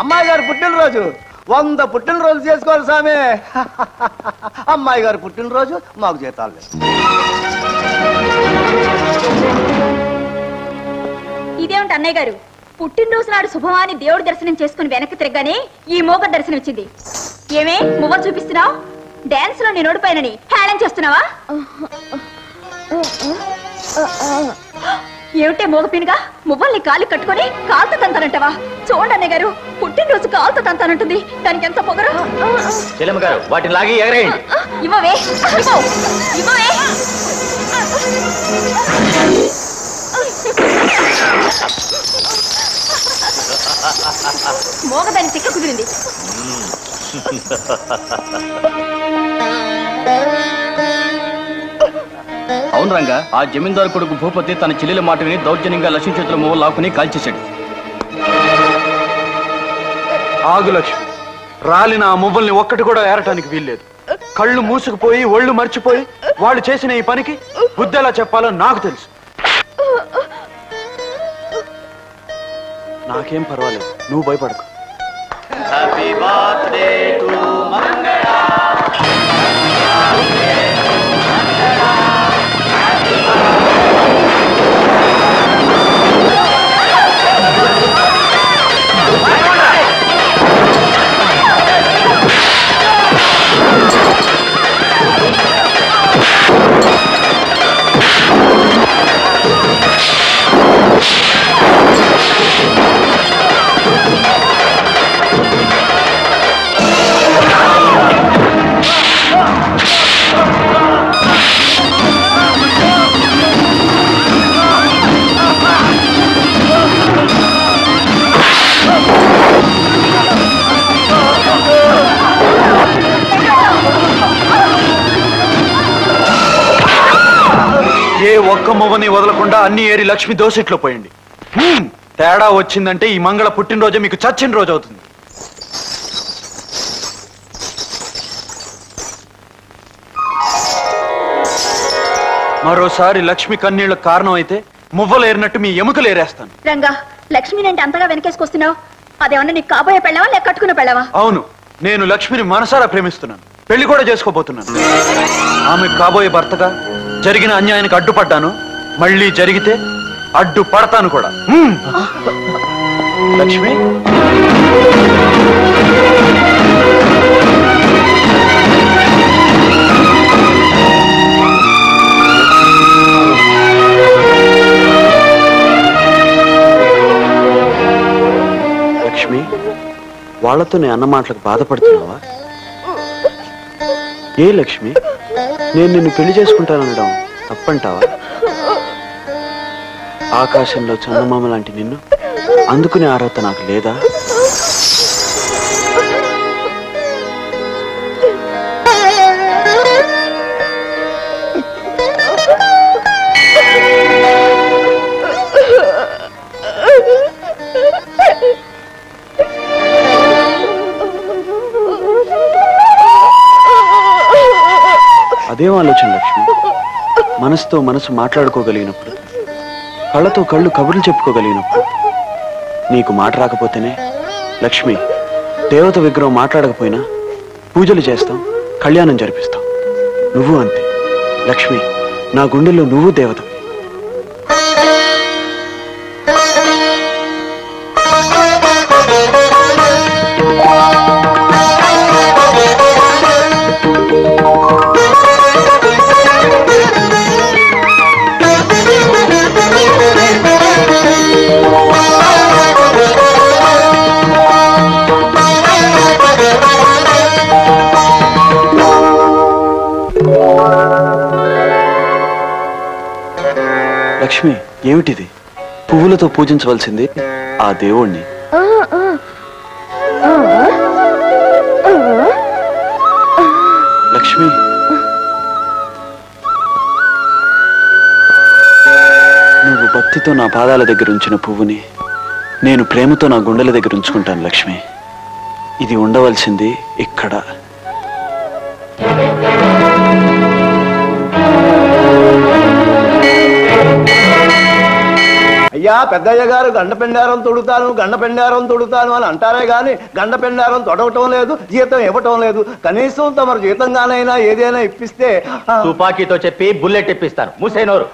అమ్మాయి గారు పుట్టినరోజు 100 పుట్టినరోజు చేసుకోవాలి స్వామి. అమ్మాయి గారు పుట్టినరోజు మాకు జీతాలు లేదు. ఇదేమిటి అన్నయ్య గారు, పుట్టినరోజు నాడు శుభమాని దేవుడి దర్శనం చేసుకుని వెనక్కి తిరగగానే ఈ మోగ దర్శనం వచ్చింది. ఏమే మువ్వ చూపిస్తున్నావు? డాన్స్ లో నేను ఓడిపోయానని హేళన చేస్తున్నావా? ఏమిటే మోగపినిగా మువ్వల్ని కాలు కట్టుకొని కాలుతో తంతానంటావా? చూడండి అన్నయ్య గారు, పుట్టినరోజు కాలుతో తంతానంటుంది. దానికి ఎంత పొగరు. వాటిని లాగి ఎగరేయండి. ఇవ్వవే, ఇవ్వవే. మోగదాన్ని తిక్క కుదిరింది. అవును రంగా, ఆ జమీందారు కొడుకు భూపతి తన చెల్లెల మాట విని దౌర్జన్యంగా లక్ష్మి చేతుల మూవ లాక్కుని కాల్చేశాడు. ఆగు లక్ష్మి, రాలిన ఆ మువ్వల్ని ఒక్కటి కూడా ఏరటానికి వీల్లేదు. కళ్ళు మూసుకుపోయి ఒళ్ళు మర్చిపోయి వాళ్ళు చేసిన ఈ పనికి బుద్ధి ఎలా చెప్పాలో నాకు తెలుసు. నాకేం పర్వాలేదు, నువ్వు భయపడకు. హ్యాపీ బర్త్డే టు మంగళ. ఏ ఒక్క మొవ్వని వదలకుండా అన్ని ఏరి లక్ష్మి దోసిట్లో పోయింది. తేడా వచ్చిందంటే ఈ మంగళ పుట్టినరోజే మీకు చచ్చిన రోజు అవుతుంది. మరోసారి లక్ష్మి కన్నీళ్లకు కారణం అయితే మువ్వలు ఏరినట్టు మీ ఎముకలు ఏరేస్తాను. రంగా, లక్ష్మిని అంటే అంతగా వెనకేసుకొస్తున్నావు. అదేమన్నా నీకు కాబోయే పెళ్ళావా లేక కట్టుకునే పెళ్ళావా? అవును, నేను లక్ష్మిని మనసారా ప్రేమిస్తున్నాను. పెళ్లి కూడా చేసుకోబోతున్నాను. ఆమె కాబోయే భర్తగా జరిగిన అన్యాయానికి అడ్డుపడ్డాను. మళ్ళీ జరిగితే అడ్డు పడతాను కూడా. లక్ష్మి, లక్ష్మి, వాళ్లతో నీ అన్న మాటలకు బాధపడుతున్నావా? ఏ లక్ష్మి, నేను నిన్ను పెళ్లి చేసుకుంటాననడం తప్పంటావా? ఆకాశంలో చందమామ లాంటి నిన్ను అందుకునే అర్హత నాకు లేదా? అదేం ఆలోచన లక్ష్మి? మనసుతో మనసు మాట్లాడుకోగలిగినప్పుడు, కళ్ళతో కళ్ళు కబుర్లు చెప్పుకోగలిగినప్పుడు. నీకు మాట రాకపోతేనే లక్ష్మి, దేవత విగ్రహం మాట్లాడకపోయినా పూజలు చేస్తాం, కళ్యాణం జరిపిస్తాం. నువ్వు అంతే లక్ష్మి, నా గుండెల్లో నువ్వు దేవత. లక్ష్మి, ఏమిటిది? పువ్వులతో పూజించవలసింది ఆ దేవుణ్ణి. లక్ష్మి, నువ్వు భక్తితో నా పాదాల దగ్గర ఉంచిన పువ్వుని నేను ప్రేమతో నా గుండెల దగ్గర ఉంచుకుంటాను లక్ష్మి. ఇది ఉండవలసింది ఇక్కడ. అయ్యా పెద్దయ్య గారు గండపెండారం తొడుతాను అని అంటారే గాని గండపెండారం తొడవటం లేదు, జీతం ఇవ్వటం లేదు. కనీసం తమరు జీతంగానైనా ఏదైనా ఇప్పిస్తే. తుపాకీతో చెప్పి బుల్లెట్ ఇప్పిస్తాను. మూసేనోరు.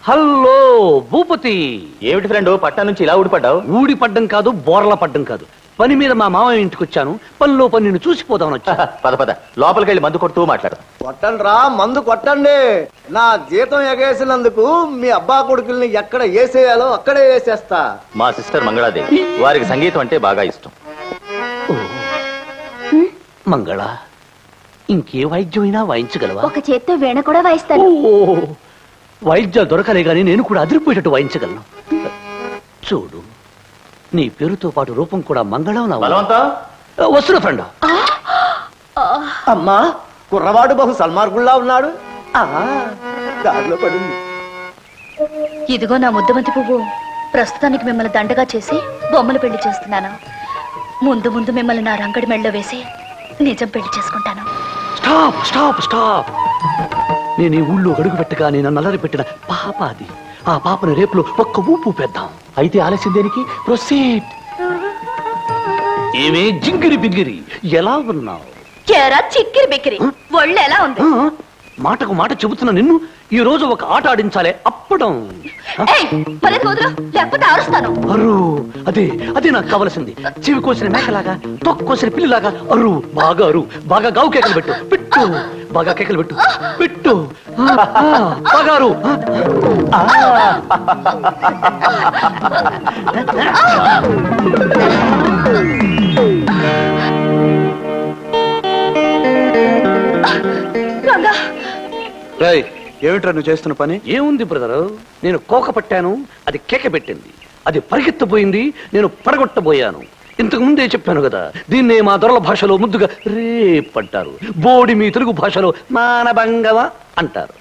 హలో భూపతి. ఏమిటి ఫ్రెండ్ పట్టణం నుంచి ఇలా ఊడిపడ్డావు? ఊడిపడ్డం కాదు, బోర్ల పడ్డం కాదు. పని మీద మా మామయ్య ఇంటికి వచ్చాను. పనిలో పని నిన్ను చూసిపోదామని వచ్చా. పద పద లోపలికి వెళ్ళి మందు కొడుతూ మాట్లాడు. కొట్టండి రా, మందు కొట్టండి. నా జీతం ఎగేసినందుకు మీ అబ్బా కొడుకుల్ని ఎక్కడ వేసేయాలో అక్కడే వేసేస్తా. మా సిస్టర్ మంగళాదేవి, వారికి సంగీతం అంటే బాగా ఇష్టం. మంగళ, ఇంకే వాయిద్యమైనా వాయించగలవా? ఒక చేత్తో వీణ కూడా వాయిస్తాను. వాయిద్యాలు దొరకలే గాని నేను కూడా అదిరిపోయేటట్టు వాయించగలను. చూడు, నీ పేరుతో పాటు రూపం కూడా మంగళం. వస్తున్నా ఫ్రెండ్. అమ్మా, కుర్రవాడు బహు సల్మార్గుల్లా ఉన్నాడు. దారిలో పడింది. ఇదిగో నా ముద్దబంతి పువ్వు. ప్రస్తుతానికి మిమ్మల్ని దండగా చేసి బొమ్మలు పెళ్లి చేస్తున్నాను. ముందు ముందు మిమ్మల్ని నా రంగడి మెళ్ళలో వేసి నిజం పెళ్లి చేసుకుంటాను. Stop stop stop. నేను ఈ ఊళ్ళో అడుగు పెట్టగా నేను నల్లరి పెట్టిన పాప అది. ఆ పాపని రేపులో ఒక్క ఊపు పెద్దాం. అయితే ఆలస్యం దేనికి? ప్రొసీడ్. ఏమే జింగిరి బింగిరి, ఎలా ఉన్నావు? చిక్కిరి బిక్కిరి, ఒళ్ళు ఎలా ఉంది? మాటకు మాట చెబుతున్నా నిన్ను. ఈ రోజు ఒక ఆట ఆడించాలే, అప్పడం. లేకపోతే అరుస్తాను. అరు, అదే అదే నాకు కావలసింది. చెవి కోసిన మేకలాగా, తొక్కు కోసిన పిల్లిలాగా అరు. బాగా అరు, బాగా గావు కేకలు పెట్టు. పెట్టు, బాగా కేకలు పెట్టు. పెట్టు, బాగా అరు. ఏమిట్రా నువ్వు చేస్తున్న పని? ఏముంది బ్రదరు, నేను కోక పట్టాను, అది కేక పెట్టింది. అది పరిగెత్తబోయింది, నేను పడగొట్టబోయాను. ఇంతకు ముందే చెప్పాను కదా, దీన్నే మా దొరల భాషలో ముద్దుగా రేప్ అంటారు. బోడి మీ తెలుగు భాషలో మానభంగవ అంటారు.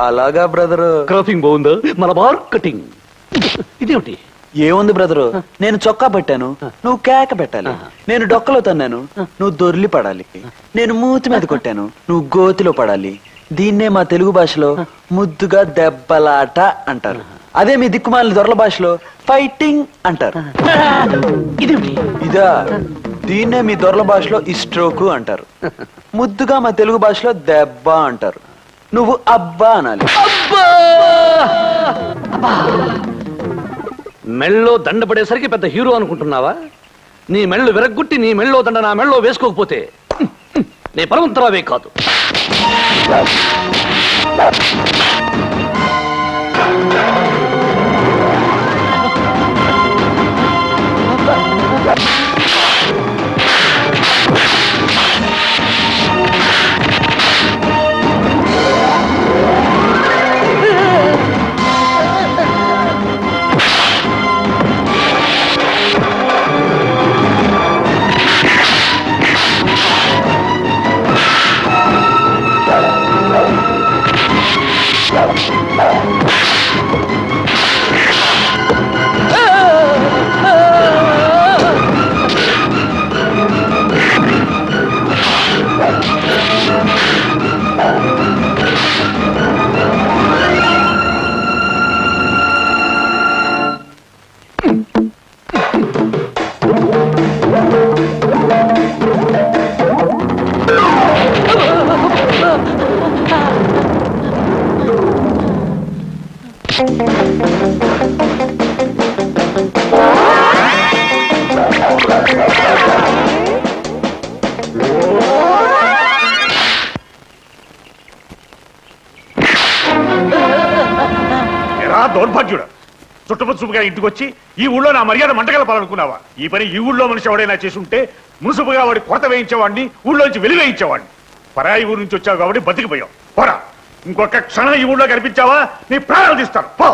అలాగా బ్రదరు. క్రాపింగ్ బాగుందా? మన మార్కెటింగ్. ఇదేమిటి? ఏముంది బ్రదరు, నేను చొక్కా పెట్టాను, నువ్వు కేక పెట్టాలి. నేను డొక్కలో తన్నాను, నువ్వు దొర్లి పడాలి. నేను మూతి మీద కొట్టాను, నువ్వు గోతిలో పడాలి. దీన్నే మా తెలుగు భాషలో ముద్దుగా దెబ్బలాట అంటారు. అదే మీ దిక్కుమాలిన దొరల భాషలో ఫైటింగ్ అంటారు. ఇదా, దీన్నే మీ దొరల భాషలో ఇస్ట్రోకు అంటారు. ముద్దుగా మా తెలుగు భాషలో దెబ్బ అంటారు. నువ్వు అబ్బా అనాలి. మెళ్ళో దండ పడేసరికి పెద్ద హీరో అనుకుంటున్నావా? నీ మెళ్ళు విరగ్గొట్టి నీ మెళ్ళో దండ నా మెళ్ళో వేసుకోకపోతే నీ పరమంతరావే కాదు. దౌర్భాగ్యుడు, చుట్టపుచ్చుగా ఇంటికి వచ్చి ఈ ఊళ్ళో నా మర్యాద మంటగలపాలనుకున్నావా? ఈ పని ఈ ఊళ్ళో మనిషి ఎవడైనా చేసుంటే మున్సిపుగా వాడి కొరత వేయించేవాడిని, ఊళ్ళోంచి వెలివేయించేవాడిని. పరాయి ఊరు నుంచి వచ్చావు కాబట్టి బతికిపోయావు. పోరా, ఇంకొక క్షణం ఈ ఊళ్ళో కనిపించావా నీ ప్రాణాలు తీస్తాను. పో.